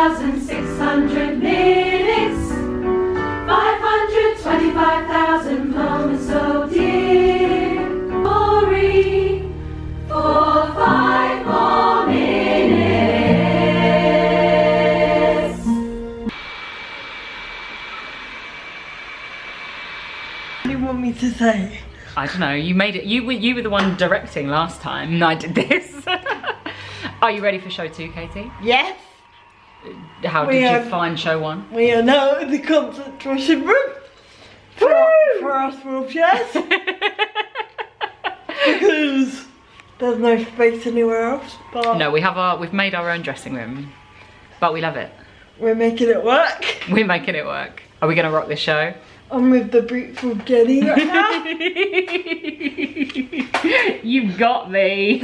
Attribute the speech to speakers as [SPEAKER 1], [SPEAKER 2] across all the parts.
[SPEAKER 1] 5,600 minutes, 525,000 moments so dear. Glory for 5 more minutes.
[SPEAKER 2] What do you want me to say?
[SPEAKER 3] I don't know, you made it, you were the one directing last time and I did this. Are you ready for show 2, Katie?
[SPEAKER 2] Yes.
[SPEAKER 3] How did you find show 1?
[SPEAKER 2] We are now in the concentration room for our small chairs. Because there's no space anywhere else. But
[SPEAKER 3] No, we've made our own dressing room, but we love it.
[SPEAKER 2] we're making it work.
[SPEAKER 3] We're making it work. Are we gonna rock this show?
[SPEAKER 2] I'm with the beautiful Jenny right now.
[SPEAKER 3] You've got me.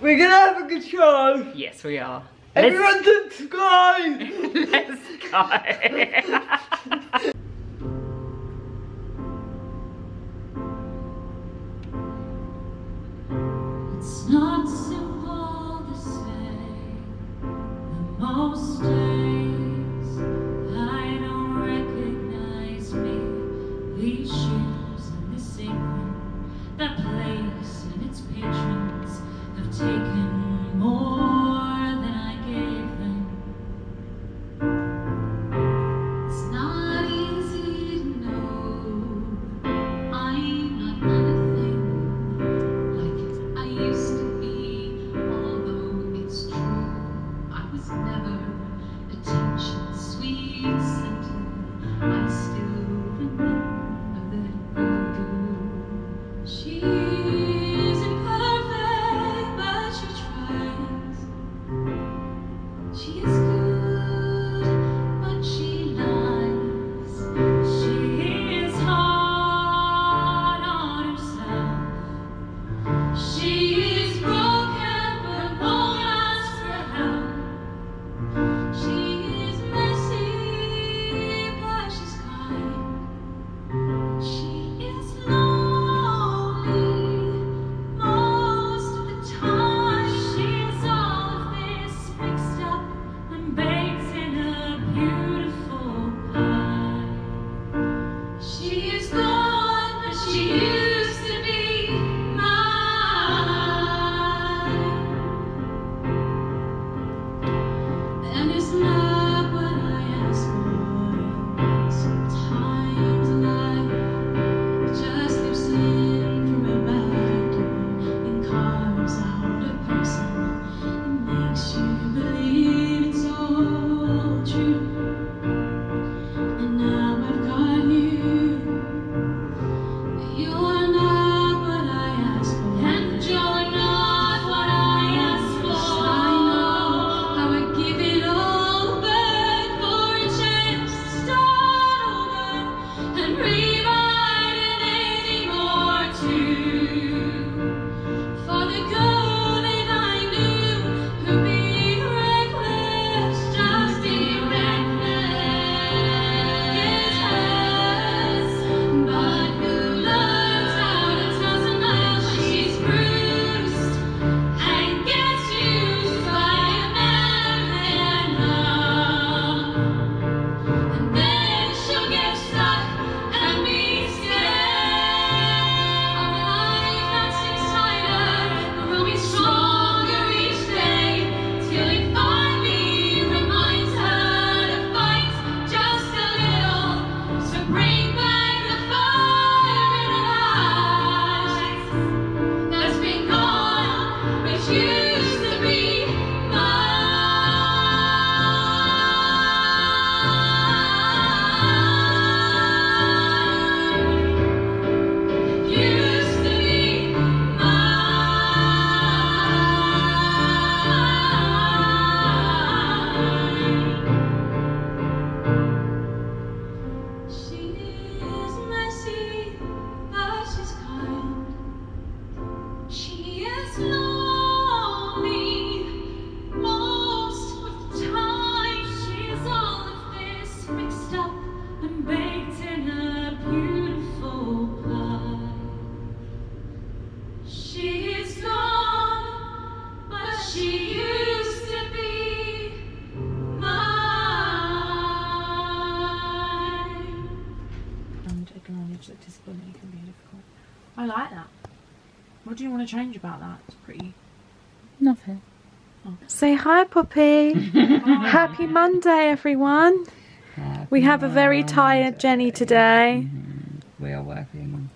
[SPEAKER 2] We're gonna have a good show.
[SPEAKER 3] Yes, we are.
[SPEAKER 2] Everyone subscribe.
[SPEAKER 3] Let's go.
[SPEAKER 1] It's not simple to say that most days I don't recognize me. These shoes and this apron, that place and its patrons have taken more than I gave them. It's not easy to know I'm not anything like I used to be, although it's true I was never attention sweet center. I still remember that you. She's imperfect, but she tries. She is good, but she lies. She is hard on herself. She is broken, but won't ask for help. She is messy, but she's kind. She is lonely most of the time. She's all of this mixed up and baked in a beautiful pie. She is gone, but she used to be mine. And it's not what I asked for. Sometimes life just slips in from a back door and carves out a person and makes you believe it's all true. And now I've got you, but you're not what I asked for. And you're not what I asked for. I know how I give it all back for a chance to start over and rewrite an empty more too. For the girl that I knew who'd be reckless, just be reckless, but who learns how to tell someone she's bruised and gets used by a man and love. And then she'll get stuck and be scared of a life that sticks tighter, but will be
[SPEAKER 2] What do you want to change about that? It's pretty...
[SPEAKER 3] Nothing.
[SPEAKER 4] Say hi, Poppy. Happy Monday, everyone. We have a very tired Jenny today.
[SPEAKER 3] We are working.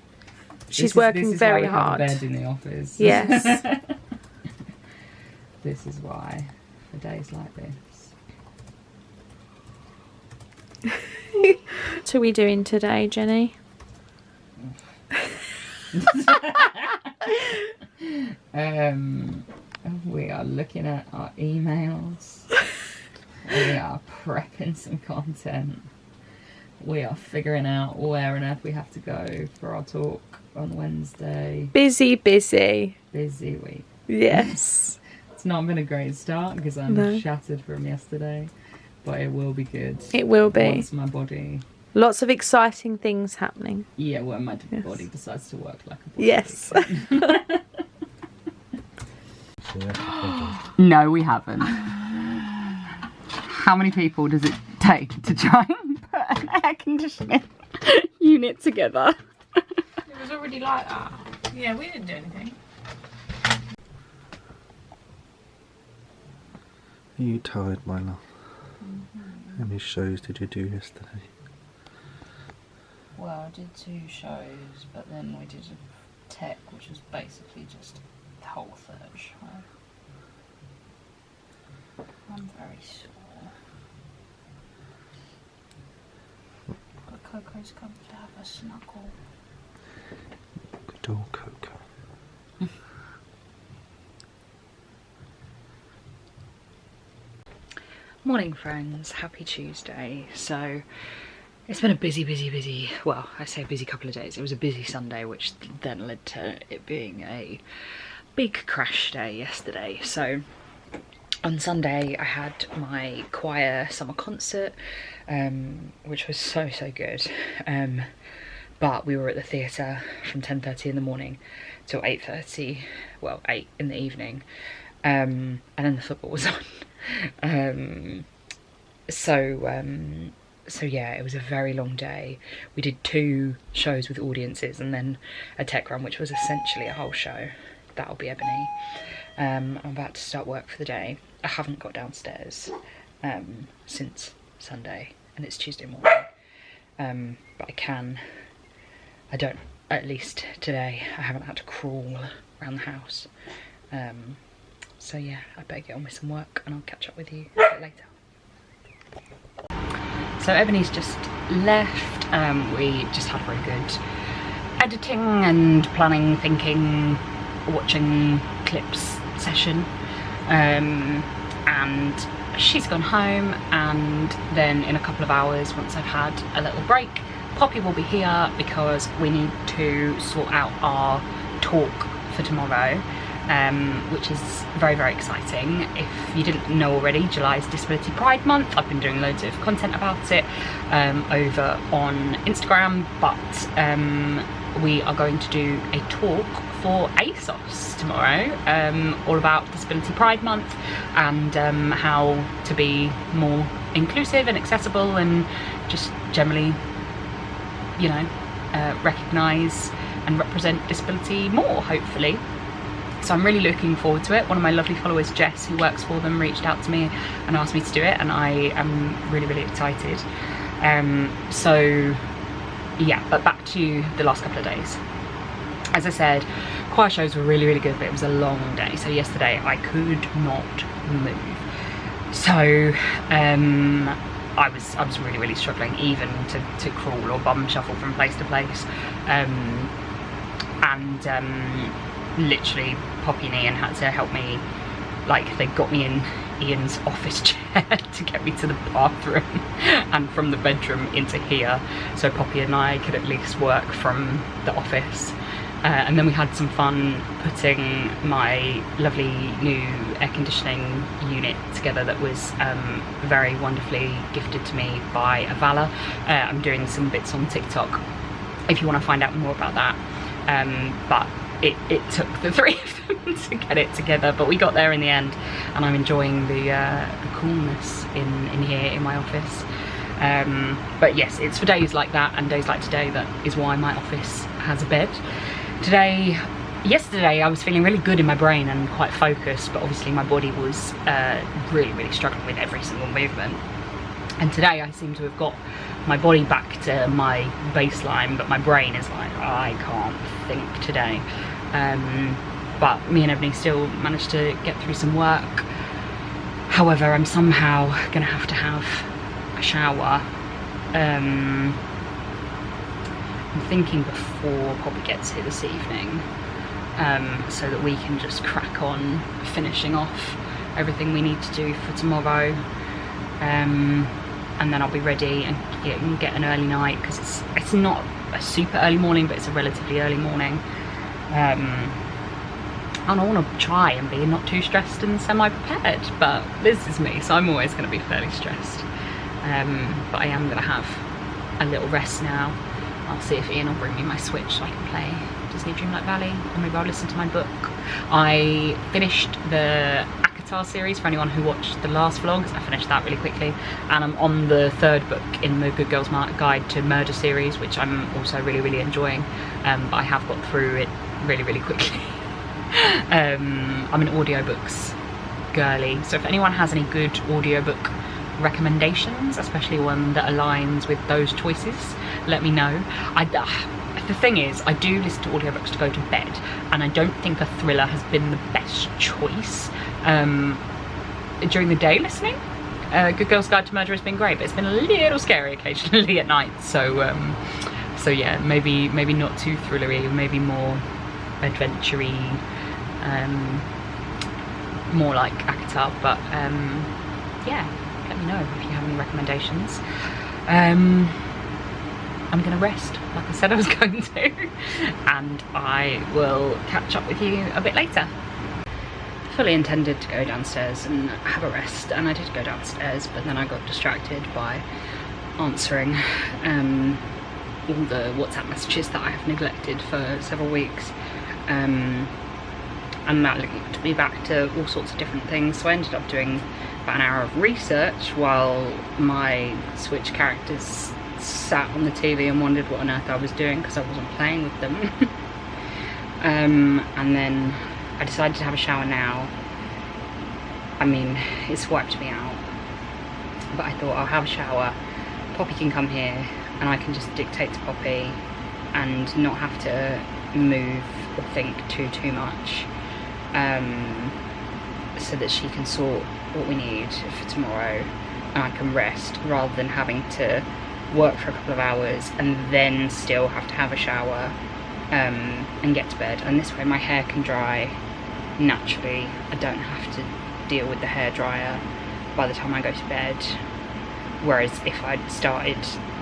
[SPEAKER 4] She's working very hard.
[SPEAKER 3] This is why we have a bed in the office.
[SPEAKER 4] Yes.
[SPEAKER 3] This is why. For days like this.
[SPEAKER 4] What are we doing today, Jenny?
[SPEAKER 3] We are looking at our emails. We are prepping some content. We are figuring out where on earth we have to go for our talk on Wednesday.
[SPEAKER 4] Busy, busy.
[SPEAKER 3] Busy week.
[SPEAKER 4] Yes.
[SPEAKER 3] It's not been a great start because I'm shattered from yesterday, but it will be good.
[SPEAKER 4] It will be.
[SPEAKER 3] Once my body...
[SPEAKER 4] Lots of exciting things happening.
[SPEAKER 3] Yeah, when my body decides to work like a body.
[SPEAKER 4] Yes.
[SPEAKER 3] No, we haven't. How many people does it take to try and put an air conditioning unit together?
[SPEAKER 2] It was already like that. Yeah, we didn't do anything.
[SPEAKER 5] Are you tired, my love? How many shows did you do yesterday?
[SPEAKER 3] Well, I did 2 shows, but then we did a tech, which was basically just the whole 3rd show. I'm very sore. But Coco's come to have a snuggle.
[SPEAKER 5] Good old Coco.
[SPEAKER 3] Morning friends, happy Tuesday. So it's been a busy, well, I say busy couple of days. It was a busy Sunday, which then led to it being a big crash day yesterday. So on Sunday I had my choir summer concert, which was so good. But we were at the theatre from 10:30 in the morning till 8:30, well 8 in the evening, and then the football was on. So yeah, it was a very long day. We did 2 shows with audiences and then a tech run, which was essentially a whole show. That'll be Ebony. I'm about to start work for the day. I haven't got downstairs since Sunday, and it's Tuesday morning. But at least today, I haven't had to crawl around the house. So yeah, I better get on with some work and I'll catch up with you a bit later. So Ebony's just left. We just had a very good editing and planning, thinking, watching clips session. And she's gone home, and then in a couple of hours, once I've had a little break, Poppy will be here because we need to sort out our talk for tomorrow. Which is very exciting. If you didn't know already, July is Disability Pride Month. I've been doing loads of content about it over on Instagram, but we are going to do a talk for ASOS tomorrow, all about Disability Pride Month and how to be more inclusive and accessible and just generally, you know, recognise and represent disability more, hopefully. So I'm really looking forward to it. One of my lovely followers, Jess, who works for them, reached out to me and asked me to do it, and I am really excited. So yeah, but back to the last couple of days. As I said, choir shows were really good, but it was a long day. So yesterday I could not move. So I was really struggling even to crawl or bum shuffle from place to place. Literally Poppy and Ian had to help me, like they got me in Ian's office chair to get me to the bathroom and from the bedroom into here, so Poppy and I could at least work from the office. And then we had some fun putting my lovely new air conditioning unit together that was very wonderfully gifted to me by Avala. I'm doing some bits on TikTok if you want to find out more about that. But it took the 3 of them to get it together, but we got there in the end, and I'm enjoying the coolness in here in my office. But yes, it's for days like that and days like today that is why my office has a bed. Today yesterday I was feeling really good in my brain and quite focused, but obviously my body was really struggling with every single movement. And today I seem to have got my body back to my baseline, but my brain is like, I can't think today. But me and Ebony still managed to get through some work. However, I'm somehow gonna have to have a shower. I'm thinking before Poppy gets here this evening, so that we can just crack on finishing off everything we need to do for tomorrow. And then I'll be ready and get an early night, because it's not a super early morning, but it's a relatively early morning. And I want to try and be not too stressed and semi-prepared, but this is me, so I'm always going to be fairly stressed. But I am going to have a little rest now. I'll see if Ian will bring me my Switch so I can play Disney Dreamlight Valley, or maybe I'll listen to my book. I finished the series for anyone who watched the last vlogs. I finished that really quickly, and I'm on the 3rd book in the Good Girls Guide to Murder series, which I'm also really enjoying, but I have got through it really quickly. I'm an audiobooks girly, so if anyone has any good audiobook recommendations, especially one that aligns with those choices, let me know. The thing is, I do listen to audiobooks to go to bed, and I don't think a thriller has been the best choice during the day listening. Good Girls Guide to Murder has been great, but it's been a little scary occasionally at night, so yeah, maybe not too thrillery, maybe more adventure-y, more like ACOTAR, but yeah, let me know if you have any recommendations. I'm gonna rest, like I said I was going to, and I will catch up with you a bit later. Fully intended to go downstairs and have a rest, and I did go downstairs, but then I got distracted by answering all the WhatsApp messages that I have neglected for several weeks, and that linked me back to all sorts of different things. So I ended up doing about an hour of research while my Switch characters sat on the TV and wondered what on earth I was doing because I wasn't playing with them. And then I decided to have a shower now. I mean, it's wiped me out, but I thought I'll have a shower, Poppy can come here and I can just dictate to Poppy and not have to move or think too much, so that she can sort what we need for tomorrow and I can rest, rather than having to work for a couple of hours and then still have to have a shower and get to bed. And this way my hair can dry naturally. I don't have to deal with the hairdryer by the time I go to bed, whereas if I'd started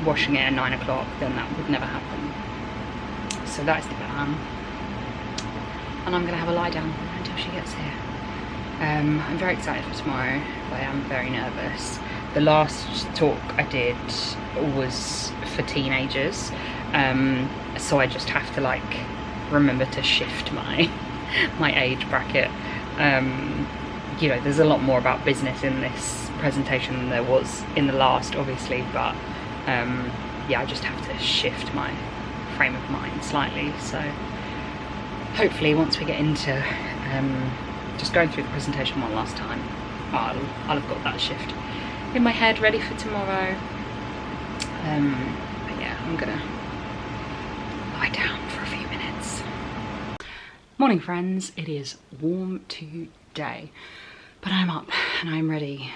[SPEAKER 3] washing it at 9 o'clock, then that would never happen. So that's the plan, and I'm gonna have a lie down until she gets here. I'm very excited for tomorrow, but I am very nervous. The last talk I did was for teenagers, so I just have to like remember to shift my age bracket. You know, there's a lot more about business in this presentation than there was in the last, obviously, but yeah, I just have to shift my frame of mind slightly. So hopefully once we get into just going through the presentation one last time, I'll have got that shift in my head ready for tomorrow. But yeah, I'm gonna lie down for a few minutes. Morning friends, it is warm today, but I'm up and I'm ready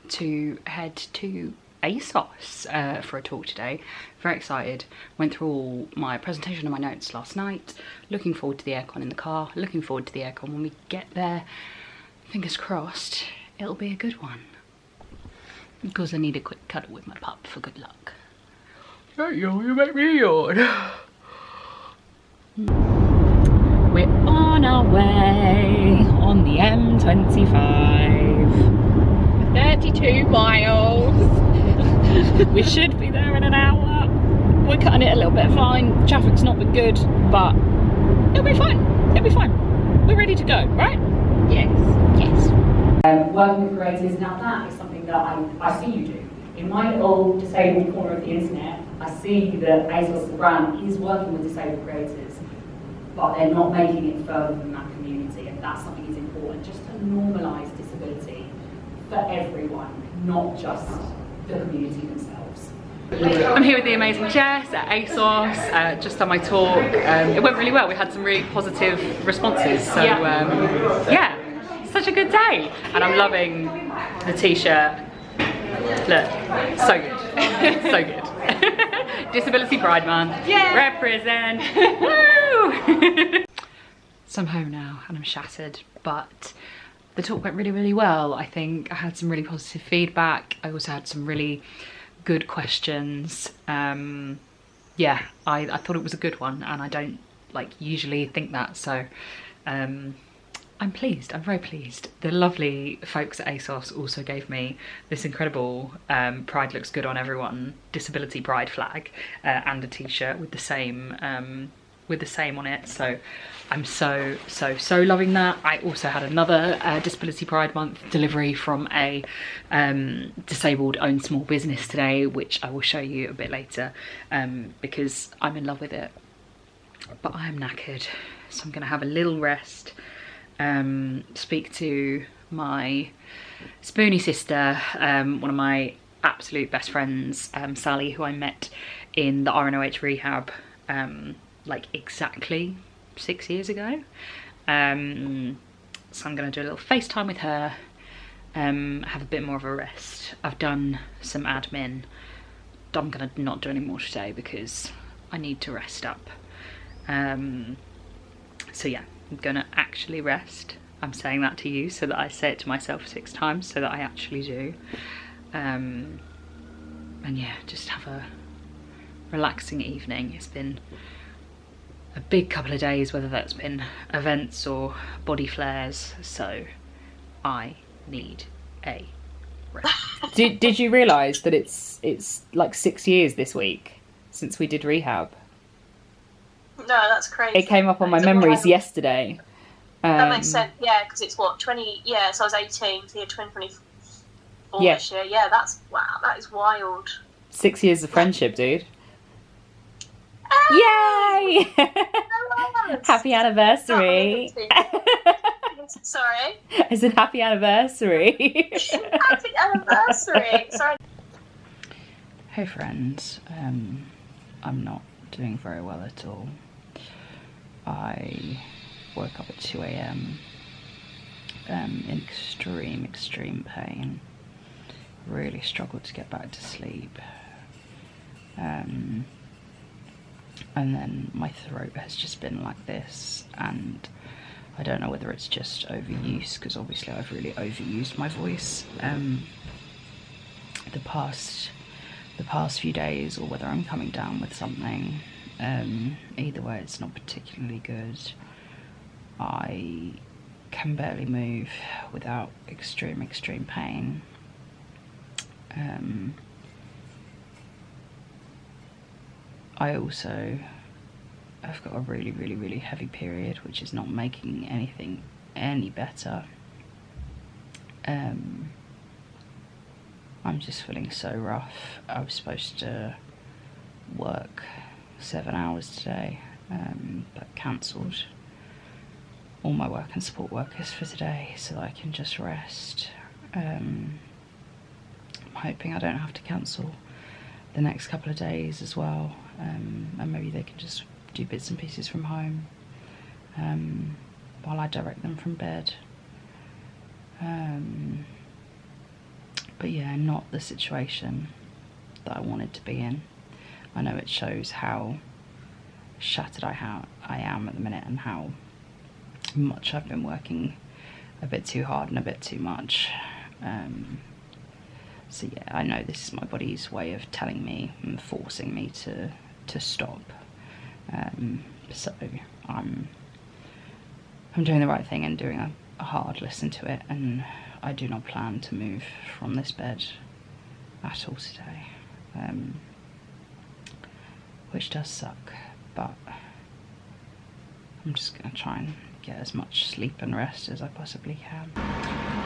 [SPEAKER 3] to head to ASOS for a talk today. Very excited. Went through all my presentation and my notes last night. Looking forward to the aircon in the car. Looking forward to the aircon when we get there. Fingers crossed it'll be a good one, because I need a quick cuddle with my pup for good luck. Don't yawn, you make me yawn. We're on our way on the M25. 32 miles. We should be there in an hour. We're cutting it a little bit fine. Traffic's not been good, but it'll be fine. It'll be fine. We're ready to go, right? Yes. Yes. Working with creators, now that is something that I see you do. In my little disabled corner of the internet, I see that ASOS, the brand, is working with disabled creators. but they're not making it further than that community, and that's something that's important, just to normalise disability for everyone, not just the community themselves. I'm here with the amazing Jess at ASOS, just on my talk. It went really well. We had some really positive responses, so yeah, such a good day. And I'm loving the t-shirt. Look, so good, so good. Disability Pride Month, represent, woo! So I'm home now and I'm shattered, but the talk went really, really well. I think I had some really positive feedback. I also had some really good questions. Yeah, I thought it was a good one, and I don't usually think that, so I'm pleased. I'm very pleased. The lovely folks at ASOS also gave me this incredible Pride Looks Good on Everyone Disability Pride flag and a t-shirt with the same on it, so I'm so loving that. I also had another Disability Pride Month delivery from a disabled owned small business today, which I will show you a bit later, because I'm in love with it, but I'm knackered, so I'm gonna have a little rest, speak to my spoony sister, one of my absolute best friends, Sally, who I met in the RNOH rehab like exactly 6 years ago. So I'm gonna do a little FaceTime with her, have a bit more of a rest. I've done some admin. I'm gonna not do any more today because I need to rest up. So yeah, I'm gonna actually rest. I'm saying that to you so that I say it to myself 6 times so that I actually do. And yeah, just have a relaxing evening. It's been a big couple of days, whether that's been events or body flares, so I need a rest. Did you realise that it's like 6 years this week since we did rehab?
[SPEAKER 6] No, that's crazy.
[SPEAKER 3] It came up on my memories yesterday.
[SPEAKER 6] That makes sense, yeah, because it's what, 20, yeah, so I was 18, so yeah, 2024 this year. Yeah, wow, that is wild. 6 years of friendship, dude. Yay! Happy anniversary. Sorry? I said happy anniversary. Happy anniversary. Sorry. Hey friends, I'm not doing very well at all. I woke up at 2 AM in extreme pain. Really struggled to get back to sleep. And then my throat has just been like this, and I don't know whether it's just overuse, because obviously I've really overused my voice the past few days, or whether I'm coming down with something. Either way, it's not particularly good. I can barely move without extreme pain. I also have got a really heavy period, which is not making anything any better. I'm just feeling so rough. I was supposed to work 7 hours today, but cancelled all my work and support workers for today so that I can just rest. I'm hoping I don't have to cancel the next couple of days as well, and maybe they can just do bits and pieces from home while I direct them from bed. But yeah, not the situation that I wanted to be in. I know it shows how shattered I am at the minute, and how much I've been working a bit too hard and a bit too much. So yeah, I know this is my body's way of telling me and forcing me to stop. So I'm doing the right thing and doing a hard listen to it, and I do not plan to move from this bed at all today, which does suck, but I'm just gonna try and get as much sleep and rest as I possibly can.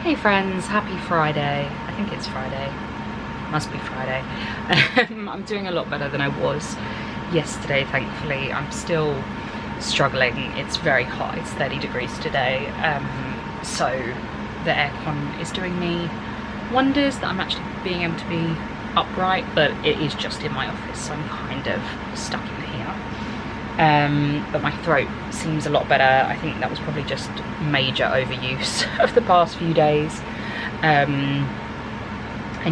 [SPEAKER 6] Hey friends, happy Friday. I think it's Friday. Must be Friday. I'm doing a lot better than I was yesterday, thankfully. I'm still
[SPEAKER 3] struggling. It's very hot, it's 30 degrees today, so the aircon is doing me wonders that I'm actually being able to be upright, but it is just in my office, so I'm kind of stuck in here. But my throat seems a lot better. I think that was probably just major overuse of the past few days. And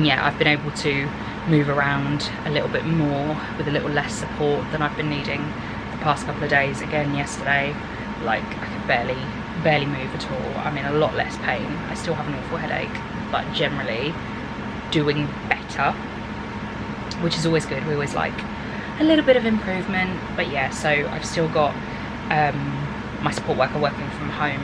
[SPEAKER 3] yeah, I've been able to move around a little bit more with a little less support than I've been needing the past couple of days. Again, yesterday, like, I could barely move at all. I'm in a lot less pain. I still have an awful headache, but generally doing better, which is always good. We always like a little bit of improvement. But yeah, so I've still got my support worker working from home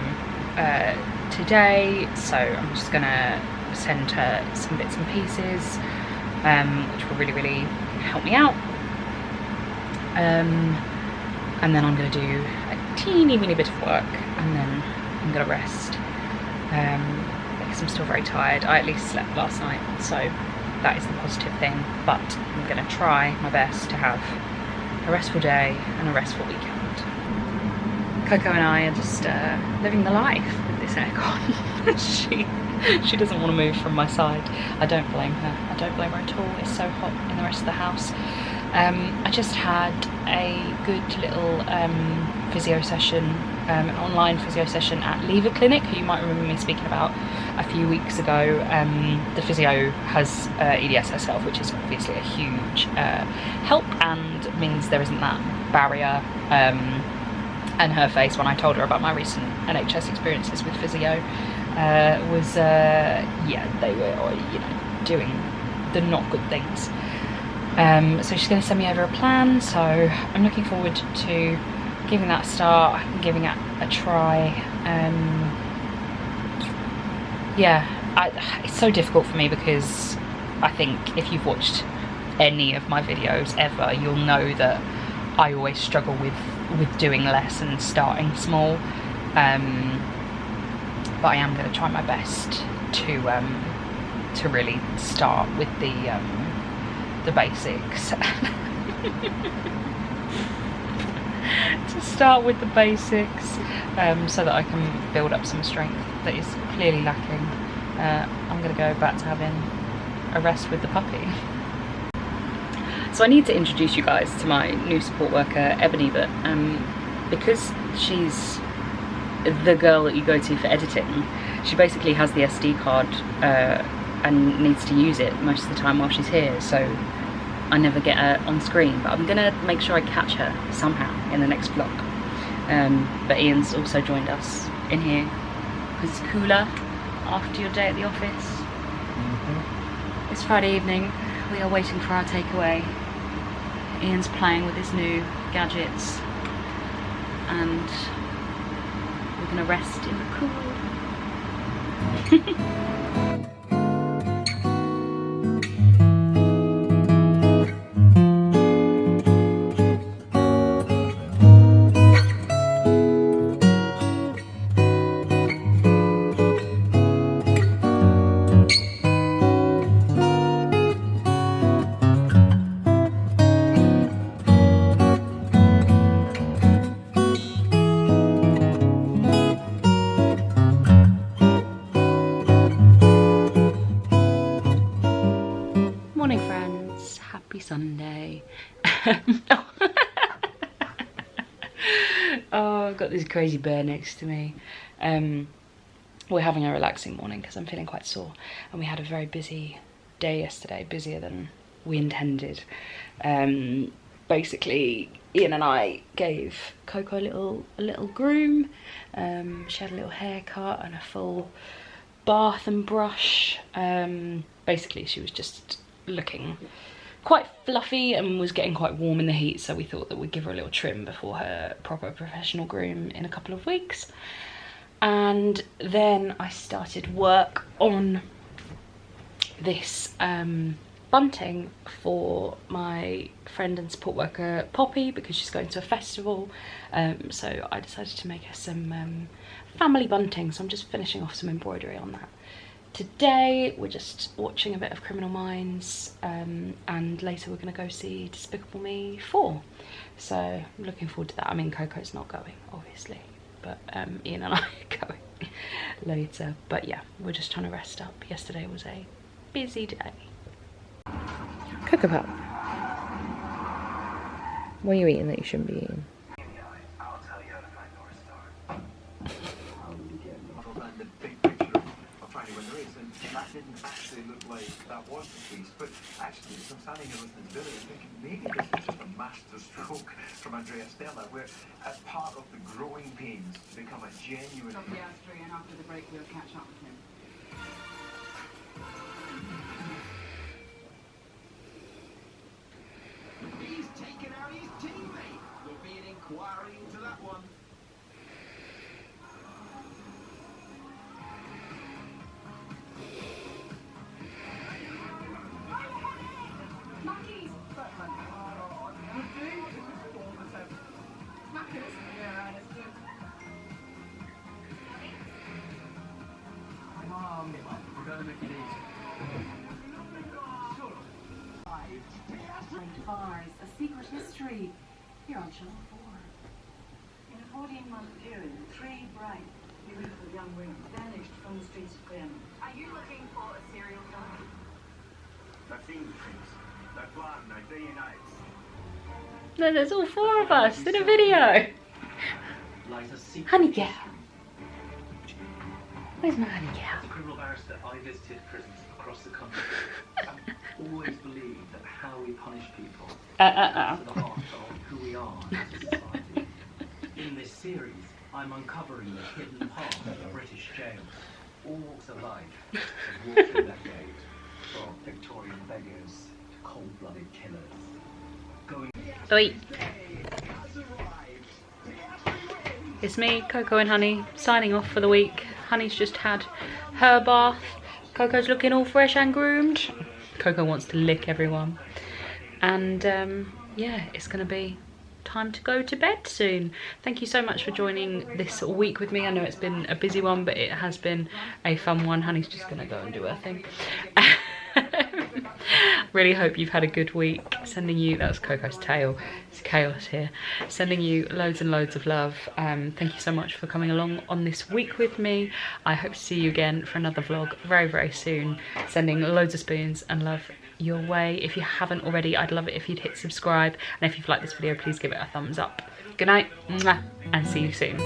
[SPEAKER 3] today, so I'm just gonna send her some bits and pieces, which will really help me out, and then I'm gonna do a teeny weeny bit of work, and then I'm gonna rest, because I'm still very tired. I at least slept last night, so that is the positive thing, but I'm gonna try my best to have a restful day and a restful weekend. Coco and I are just living the life with this aircon. She doesn't want to move from my side. I don't blame her. I don't blame her at all. It's so hot in the rest of the house. I just had a good little physio session, an online physio session at Lever Clinic, who you might remember me speaking about a few weeks ago. The physio has EDS herself, which is obviously a huge help, and means there isn't that barrier and her face when I told her about my recent NHS experiences with physio was yeah, they were, you know, doing the not good things. So she's going to send me over a plan, so I'm looking forward to giving that a start and giving it a try. Yeah, it's so difficult for me because I think if you've watched any of my videos ever, you'll know that I always struggle with doing less and starting small, but I am going to try my best to really start with the basics. To start with the basics, so that I can build up some strength that is clearly lacking. I'm going to go back to having a rest with the puppy. So I need to introduce you guys to my new support worker, Ebony, but because she's the girl that you go to for editing, she basically has the SD card and needs to use it most of the time while she's here, so I never get her on screen, but I'm gonna make sure I catch her somehow in the next vlog. But Ian's also joined us in here because it's cooler after your day at the office. It's Friday evening, we are waiting for our takeaway. Ian's playing with his new gadgets and we're gonna rest in the cool. Morning friends, happy Sunday. Oh, I've got this crazy bear next to me. We're having a relaxing morning because I'm feeling quite sore, and we had a very busy day yesterday, busier than we intended. Basically, Ian and I gave Coco a little groom. She had a little haircut and a full bath and brush. Basically, she was just looking quite fluffy and was getting quite warm in the heat, so we thought that we'd give her a little trim before her proper professional groom in a couple of weeks. And then I started work on this bunting for my friend and support worker Poppy because she's going to a festival, so I decided to make her some family bunting, so I'm just finishing off some embroidery on that today we're just watching a bit of Criminal Minds, and later we're going to go see Despicable Me 4. So I'm looking forward to that. I mean, Coco's not going, obviously, but Ian and I are going later. But yeah, we're just trying to rest up. Yesterday was a busy day. Coco Pop, what are you eating that you shouldn't be eating?
[SPEAKER 7] That didn't actually look like that was the case, but actually, as I'm standing here listening to Billy, I'm thinking maybe this is just a masterstroke from Andrea Stella, where as part of the growing pains to become a genuine...
[SPEAKER 8] and after the break we'll catch up with him.
[SPEAKER 7] He's taken out his teammate. There'll be an inquiry into that one.
[SPEAKER 8] Bars, a secret history here on Channel 4. In a 14-month period, 3 bright, beautiful young women vanished from the streets of Chelmsford. Are you looking for a serial killer?
[SPEAKER 7] I've seen the things. They're planned, they're day and night.
[SPEAKER 3] No, there's all 4 of us in a video. Honey gal. Where's my honey gal?
[SPEAKER 9] As a criminal barrister, I visited prisons across the country. I've always believed that how we punish people is at the heart of who we are as a society. In this series, I'm uncovering the hidden part of British jails. All alive have walked through that gate, from Victorian beggars to cold-blooded killers. Going...
[SPEAKER 3] Oi. It's me, Coco and Honey, signing off for the week. Honey's just had her bath. Coco's looking all fresh and groomed. Coco wants to lick everyone. And yeah, it's going to be time to go to bed soon. Thank you so much for joining this week with me. I know it's been a busy one, but it has been a fun one. Honey's just going to go and do her thing. Really hope you've had a good week. Sending you, that was Coco's tail, it's chaos here. Sending you loads and loads of love. Thank you so much for coming along on this week with me. I hope to see you again for another vlog very, very soon. Sending loads of spoons and love your way. If you haven't already, I'd love it if you'd hit subscribe. And if you've liked this video, please give it a thumbs up. Good night, and see you soon.